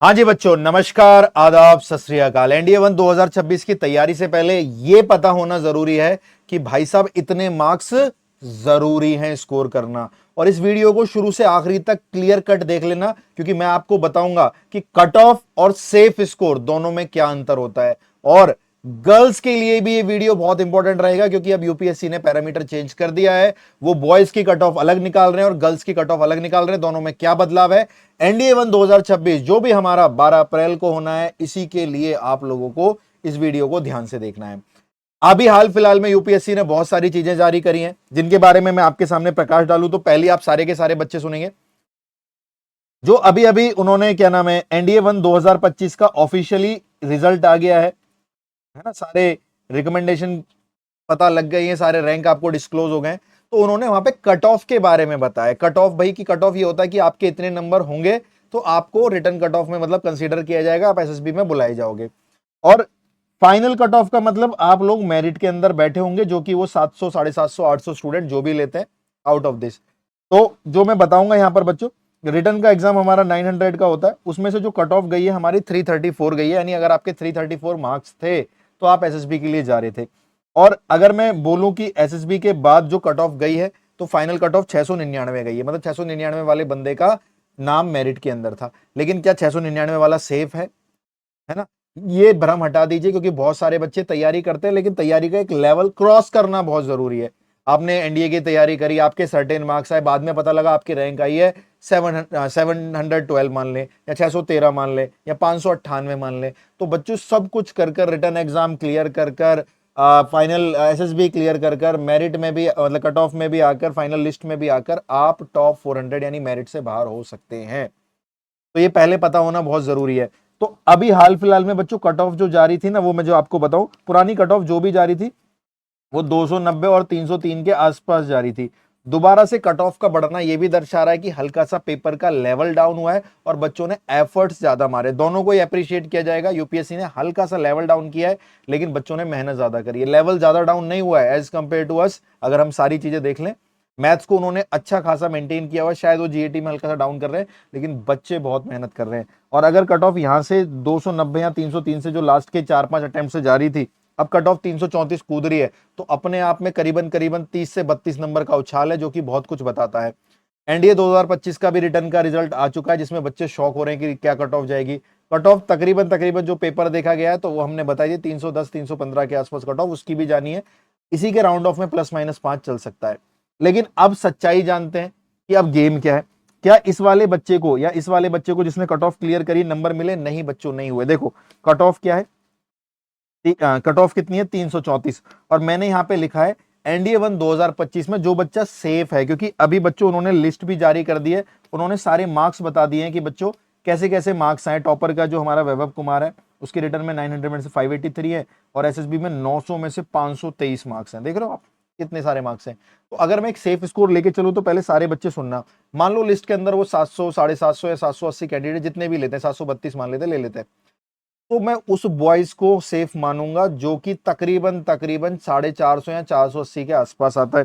हाँ जी बच्चों, नमस्कार, आदाब, सत श्री अकाल। एनडीए 1 2026 की तैयारी से पहले यह पता होना जरूरी है कि भाई साहब इतने मार्क्स जरूरी हैं स्कोर करना। और इस वीडियो को शुरू से आखिरी तक क्लियर कट देख लेना, क्योंकि मैं आपको बताऊंगा कि कट ऑफ और सेफ स्कोर दोनों में क्या अंतर होता है। और गर्ल्स के लिए भी ये वीडियो बहुत इंपॉर्टेंट रहेगा, क्योंकि अब यूपीएससी ने पैरामीटर चेंज कर दिया है। वो बॉयज की कट ऑफ अलग निकाल रहे हैं और गर्ल्स की कट ऑफ अलग निकाल रहे हैं। दोनों में क्या बदलाव है, एनडीए 1 2026 जो भी हमारा 12 अप्रैल को होना है, इसी के लिए आप लोगों को इस वीडियो को ध्यान से देखना है। अभी हाल फिलहाल में यूपीएससी ने बहुत सारी चीजें जारी करी हैं, जिनके बारे में मैं आपके सामने प्रकाश डालूं तो पहले आप सारे के सारे बच्चे सुनेंगे। जो अभी अभी उन्होंने क्या नाम है, एनडीए 1 2025 का ऑफिशियली रिजल्ट आ गया है ना। सारे रिकमेंडेशन पता लग गई है, सारे रैंक आपको डिस्क्लोज हो गए। तो उन्होंने वहां पे कट ऑफ के बारे में बताया। कट ऑफ भाई की कट ऑफ ये होता है कि आपके इतने नंबर होंगे तो आपको रिटर्न कट ऑफ में मतलब कंसीडर किया जाएगा, आप एसएसबी में बुलाए जाओगे। और फाइनल कट ऑफ का मतलब आप लोग मेरिट के अंदर बैठे होंगे, जो कि वो 700, 750, 800 स्टूडेंट जो भी लेते हैं आउट ऑफ दिस। तो जो मैं बताऊंगा यहाँ पर बच्चों, रिटर्न का एग्जाम हमारा 900 का होता है, उसमें से जो कट ऑफ गई है हमारी 334 गई है। यानी अगर आपके 334 मार्क्स थे तो आप एसएसबी के लिए जा रहे थे। और अगर मैं बोलूं कि एसएसबी के बाद जो कट ऑफ गई है तो फाइनल कट ऑफ 699 गई है। मतलब 699 वाले बंदे का नाम मेरिट के अंदर था। लेकिन क्या 699 वाला सेफ है ना? ये भ्रम हटा दीजिए, क्योंकि बहुत सारे बच्चे तैयारी करते हैं, लेकिन तैयारी का एक लेवल क्रॉस करना बहुत जरूरी है। आपने एनडीए की तैयारी करी, आपके सर्टेन मार्क्स आए, बाद में पता लगा आपकी रैंक आई है 712 मान ले, या 613 मान ले, या 598 मान ले। तो बच्चों सब कुछ कर कर, रिटर्न एग्जाम क्लियर कर कर, फाइनल एसएसबी क्लियर कर कर, मेरिट में भी मतलब कट ऑफ में भी आकर, फाइनल लिस्ट में भी आकर आप टॉप 400 यानी मेरिट से बाहर हो सकते हैं। तो ये पहले पता होना बहुत जरूरी है। तो अभी हाल फिलहाल में बच्चों कट ऑफ जो जारी थी ना, वो मैं जो आपको बताऊं, पुरानी कट ऑफ जो भी जारी थी वो 290 और 303 के आसपास जारी थी। दोबारा से कट ऑफ का बढ़ना ये भी दर्शा रहा है कि हल्का सा पेपर का लेवल डाउन हुआ है और बच्चों ने एफर्ट्स ज्यादा मारे। दोनों को ही अप्रिशिएट किया जाएगा। यूपीएससी ने हल्का सा लेवल डाउन किया है, लेकिन बच्चों ने मेहनत ज्यादा करी है। लेवल ज्यादा डाउन नहीं हुआ है एज कंपेयर टू अस। अगर हम सारी चीजें देख लें, मैथ्स को उन्होंने अच्छा खासा मेंटेन किया हुआ है, शायद वो जीएटी में हल्का सा डाउन कर रहे हैं, लेकिन बच्चे बहुत मेहनत कर रहे हैं। और अगर कट ऑफ यहां से 290 या 303 से जो लास्ट के 4-5 अटेम्प्ट से जारी थी, अब कट ऑफ 334 कूद रही है, तो अपने आप में करीबन करीबन 30 से 32 नंबर का उछाल है, जो कि बहुत कुछ बताता है। एनडीए 2025 का भी रिटर्न का रिजल्ट आ चुका है, जिसमें बच्चे शॉक हो रहे हैं कि क्या कट ऑफ जाएगी। कट ऑफ तकरीबन तकरीबन जो पेपर देखा गया है तो वो हमने बताई 310 315 के आसपास कट ऑफ उसकी भी जानी है। इसी के राउंड ऑफ में +-5 चल सकता है। लेकिन अब सच्चाई जानते हैं कि अब गेम क्या है। क्या इस वाले बच्चे को या इस वाले बच्चे को जिसने कट ऑफ क्लियर करी नंबर मिले? नहीं बच्चों, नहीं हुए। देखो कट ऑफ क्या है, कट ऑफ कितनी है? 334। और मैंने यहां पे लिखा है एनडीए 1 2025 में जो बच्चा सेफ है, क्योंकि अभी बच्चों उन्होंने लिस्ट भी जारी कर दी है। उन्होंने सारे मार्क्स बता दिए हैं कि बच्चों कैसे कैसे मार्क्स आए। टॉपर का जो हमारा वैभव कुमार है, उसके रिटर्न में 900 में से 583 है, और एसएसबी में 900 में से 523 मार्क्स हैं। देख रहे हो आप कितने सारे मार्क्स हैं। तो अगर मैं एक सेफ स्कोर लेके चलूं तो पहले सारे बच्चे सुनना। मान लो लिस्ट के अंदर वो 700, 750 या 780 कैंडिडेट जितने भी लेते हैं, 732 मान लेते, ले लेते हैं, तो मैं उस बॉयज को सेफ मानूंगा जो कि तकरीबन तकरीबन 450 या 480 के आसपास आता है।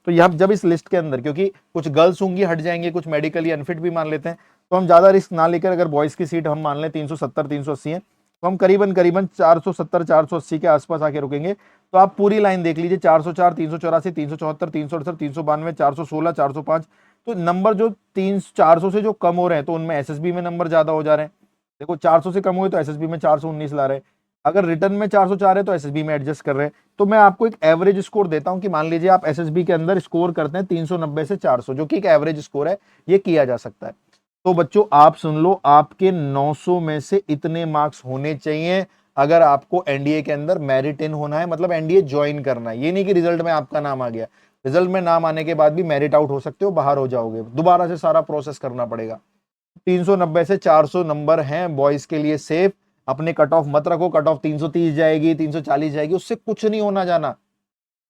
तो यहां जब इस लिस्ट के अंदर, क्योंकि कुछ गर्ल्स होंगी हट जाएंगे, कुछ मेडिकली अनफिट भी मान लेते हैं, तो हम ज्यादा रिस्क ना लेकर, अगर बॉयज की सीट हम मान लें 370 380 है, तो हम करीबन करीबन 470 480 के आसपास आके रुकेंगे। तो आप पूरी लाइन देख लीजिए, 404 384 374 368 392 416 405। तो नंबर जो 400 से जो कम हो रहे हैं तो उनमें एसएसबी में नंबर ज्यादा हो जा रहे हैं। देखो 400 से कम हुए तो एसएसबी में 419 ला रहे हैं। अगर रिटर्न में 404 है तो एसएसबी में एडजस्ट कर रहे हैं। तो मैं आपको एक एवरेज स्कोर देता हूं कि मान लीजिए आप एसएसबी के अंदर स्कोर करते हैं 390 से 400, जो कि एक एवरेज स्कोर है, ये किया जा सकता है। तो बच्चों आप सुन लो, आपके 900 में से इतने मार्क्स होने चाहिए अगर आपको एनडीए के अंदर मेरिट इन होना है, मतलब एनडीए ज्वाइन करना है। ये नहीं कि रिजल्ट में आपका नाम आ गया, रिजल्ट में नाम आने के बाद भी मेरिट आउट हो सकते हो, बाहर हो जाओगे, दोबारा से सारा प्रोसेस करना पड़ेगा। 390 से 400 नंबर हैं बॉयज के लिए सेफ। अपने कट ऑफ मत रखो, कट ऑफ 330 जाएगी, 340 जाएगी, उससे कुछ नहीं होना जाना।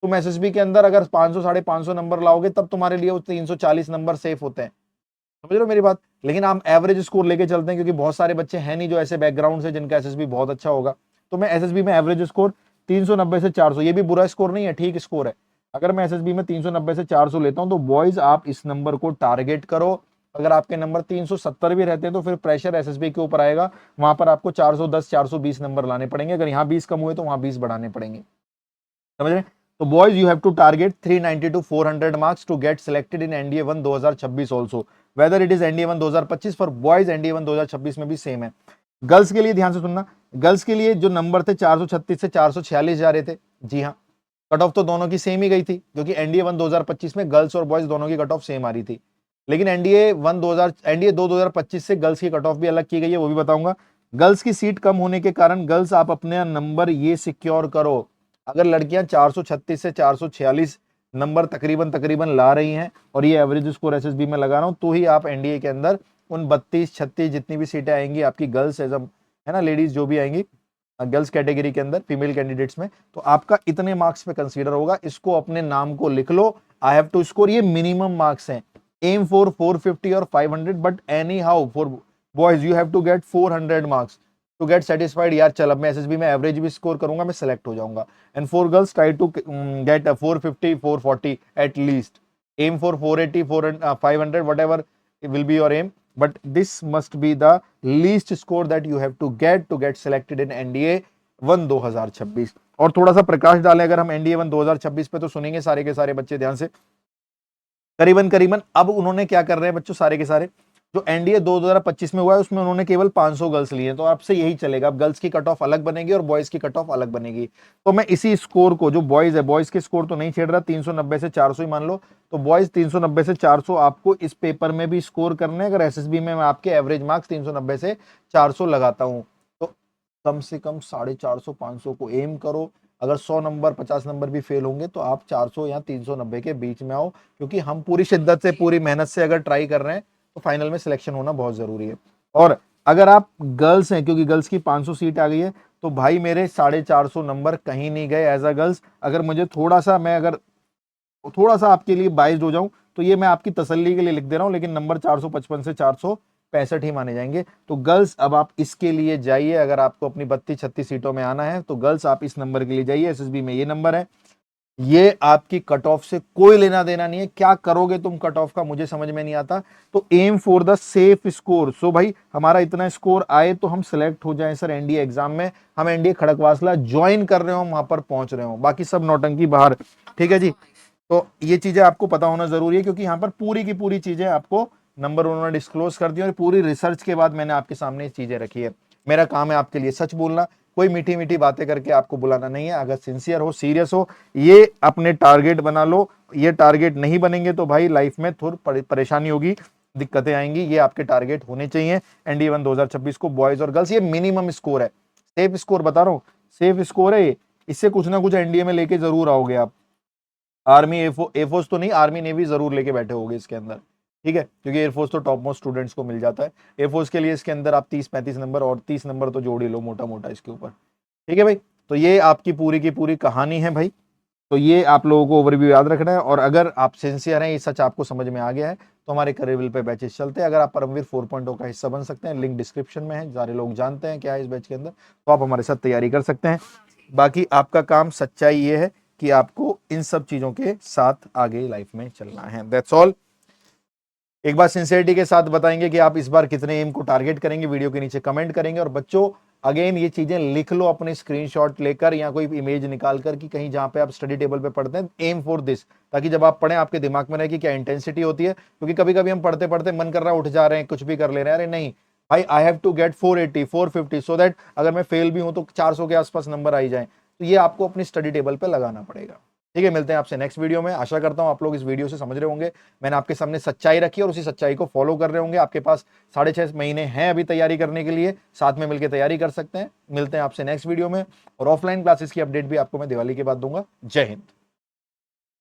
तुम एसएसबी के अंदर अगर 500 550 नंबर लाओगे तब तुम्हारे लिए वो 340 नंबर सेफ होते हैं। समझ रहे हो मेरी बात? लेकिन हम एवरेज स्कोर लेके चलते हैं, क्योंकि बहुत सारे बच्चे हैं नहीं जो ऐसे बैकग्राउंड से जिनका एसएसबी बहुत अच्छा होगा। तो मैं एसएसबी में एवरेज स्कोर 390 से 400, ये भी बुरा स्कोर नहीं है, ठीक स्कोर है। अगर मैं एसएसबी में 390 से 400 लेता हूं तो बॉयज आप इस नंबर को टारगेट करो। अगर आपके नंबर 370 भी रहते हैं तो फिर प्रेशर एसएसबी के ऊपर आएगा, वहां पर आपको 410 420 नंबर लाने पड़ेंगे। अगर यहाँ 20 कम हुए तो वहां 20 बढ़ाने पड़ेंगे, समझ रहे? तो boys you have to target 390 to 400 marks to get selected in NDA 1 2026 also, whether it is NDA 1 2025 for boys, NDA 1 2026 में भी सेम है। गर्ल्स के लिए ध्यान से सुनना, गर्ल्स के लिए जो नंबर थे 436 से 446 जा रहे थे, जी हाँ, कट ऑफ तो दोनों की सेम ही गई थी, क्योंकि एनडीए 1 2025 में गर्ल्स और बॉयज दोनों की कट ऑफ सेम आ रही थी। लेकिन एनडीए 2 2025 से गर्ल्स की कट ऑफ भी अलग की गई है, वो भी बताऊंगा। गर्ल्स की सीट कम होने के कारण गर्ल्स आप अपने नंबर ये सिक्योर करो, अगर लड़कियां 436 से 446 नंबर तकरीबन तकरीबन ला रही हैं और ये एवरेज स्कोर एसएसबी में लगा रहा हूं, तो ही आप एनडीए के अंदर उन 32 36 जितनी भी सीटें आएंगी आपकी गर्ल्स एज है ना, लेडीज जो भी आएंगी गर्ल्स कैटेगरी के अंदर फीमेल कैंडिडेट्स में, तो आपका इतने मार्क्स पे कंसीडर होगा। इसको अपने नाम को लिख लो, आई हैव टू स्कोर, ये मिनिमम मार्क्स हैं। एम फॉर 450 और 500, but anyhow for boys you have to get 400 marks to get satisfied. यार चल अब मैं एसएसबी में एवरेज भी स्कोर करूंगा, मैं सेलेक्ट हो जाऊंगा। And for girls try to get 450 440 at least, aim for 480 500 whatever will be your aim, but this must be the least score that you have to get selected in NDA 1 2026। और थोड़ा सा प्रकाश डालें अगर हम NDA 1 2026 पे, तो सुनेंगे सारे के सारे बच्चे ध्यान से। करीबन करीबन अब उन्होंने क्या कर रहे हैं बच्चों, सारे के सारे जो एनडीए 2025 में हुआ है उसमें उन्होंने केवल 500 गर्ल्स लिए हैं, तो आपसे यही चलेगा, अब गर्ल्स की कट ऑफ अलग बनेगी और बॉयज की कट ऑफ अलग बनेगी। तो मैं इसी स्कोर को, जो बॉयज है, बॉयज के स्कोर तो नहीं छेड़ रहा, 390 से 400 ही मान लो, तो बॉयज 390 से 400 आपको इस पेपर में भी स्कोर करने हैं। अगर एसएसबी में मैं आपके एवरेज मार्क्स 390 से 400 लगाता हूं, तो कम से कम 450 500 को एम करो। अगर 100 नंबर 50 नंबर भी फेल होंगे तो आप 400 या 390 के बीच में आओ, क्योंकि हम पूरी शिद्दत से पूरी मेहनत से अगर ट्राई कर रहे हैं तो फाइनल में सिलेक्शन होना बहुत जरूरी है। और अगर आप गर्ल्स हैं, क्योंकि गर्ल्स की 500 सीट आ गई है, तो भाई मेरे 450 नंबर कहीं नहीं गए एज अ गर्ल्स। अगर मुझे थोड़ा सा, मैं अगर थोड़ा सा आपके लिए बाइस्ड हो जाऊं तो ये मैं आपकी तसल्ली के लिए लिख दे रहा हूं, लेकिन नंबर 455 से 465 ही माने जाएंगे। तो गर्ल्स अब आप इसके लिए जाइए, अगर आपको अपनी 32 36 सीटों में आना है तो गर्ल्स आप इस नंबर के लिए जाइए। एसएसबी में ये नंबर है, ये आपकी कट ऑफ से कोई लेना देना नहीं है। क्या करोगे तुम कट ऑफ का मुझे समझ में नहीं आता, तो aim for the safe score. So भाई हमारा इतना स्कोर आए तो हम सिलेक्ट हो जाएं सर एनडीए एग्जाम में, हम एनडीए खड़कवासला ज्वाइन कर रहे हो, वहां पर पहुंच रहे हो, बाकी सब नौटंकी बाहर। ठीक है जी, तो ये चीजें आपको पता होना जरूरी है, क्योंकि यहाँ पर पूरी की पूरी चीजें आपको नंबर उन्होंने डिस्क्लोज कर दी और पूरी रिसर्च के बाद मैंने आपके सामने चीजें रखी है। मेरा काम है आपके लिए सच बोलना, कोई मीठी मीठी बातें करके आपको बुलाना नहीं है। अगर सिंसियर हो, सीरियस हो, ये अपने टारगेट बना लो। ये टारगेट नहीं बनेंगे तो भाई लाइफ में थोड़ी परेशानी होगी, दिक्कतें आएंगी। ये आपके टारगेट होने चाहिए एनडीए 1 2026 को, बॉयज और गर्ल्स। ये मिनिमम स्कोर है, सेफ स्कोर बता रहा हूँ, सेफ स्कोर है ये। इससे कुछ ना कुछ एनडीए में लेके जरूर आओगे आप। आर्मी एयरफोर्स तो नहीं, आर्मी नेवी जरूर लेके बैठे होगे इसके अंदर, ठीक है, क्योंकि एयरफोर्स तो टॉप मोस्ट स्टूडेंट्स को मिल जाता है। एयरफोर्स के लिए इसके अंदर आप 30 35 नंबर और 30 नंबर तो जोड़ ही लो मोटा मोटा इसके ऊपर। ठीक है भाई, तो ये आपकी पूरी की पूरी कहानी है भाई। तो ये आप लोगों को ओवरव्यू याद रखना है। और अगर आप सिंसियर हैं, ये सच आपको समझ में आ गया है, तो हमारे करियर पे बैचेस चलते हैं। अगर आप परमवीर 4.0 का हिस्सा बन सकते हैं, लिंक डिस्क्रिप्शन में है, सारे लोग जानते हैं क्या है इस बैच के अंदर, तो आप हमारे साथ तैयारी कर सकते हैं। बाकी आपका काम, सच्चाई ये है कि आपको इन सब चीजों के साथ आगे लाइफ में चलना है। That's all. एक बार सिंसियरिटी के साथ बताएंगे कि आप इस बार कितने एम को टारगेट करेंगे, वीडियो के नीचे कमेंट करेंगे। और बच्चों अगेन ये चीजें लिख लो अपने स्क्रीनशॉट लेकर या कोई इमेज निकाल कर, कि कहीं जहां पे आप स्टडी टेबल पे पढ़ते हैं, एम फॉर दिस, ताकि जब आप पढ़ें आपके दिमाग में रहे कि क्या इंटेंसिटी होती है। क्योंकि कभी कभी हम पढ़ते पढ़ते मन कर रहा है उठ जा रहे हैं, कुछ भी कर ले रहे हैं, अरे नहीं भाई, I have to get 480 450 so that अगर मैं फेल भी हूं तो 400 के आसपास नंबर आई जाए। तो ये आपको अपनी स्टडी टेबल पे लगाना पड़ेगा। ठीक है, मिलते हैं आपसे नेक्स्ट वीडियो में। आशा करता हूं आप लोग इस वीडियो से समझ रहे होंगे, मैंने आपके सामने सच्चाई रखी और उसी सच्चाई को फॉलो कर रहे होंगे। आपके पास 6.5 महीने हैं अभी तैयारी करने के लिए, साथ में मिलकर तैयारी कर सकते हैं। मिलते हैं आपसे नेक्स्ट वीडियो में, और ऑफलाइन क्लासेस की अपडेट भी आपको मैं दिवाली के बाद दूंगा। जय हिंद।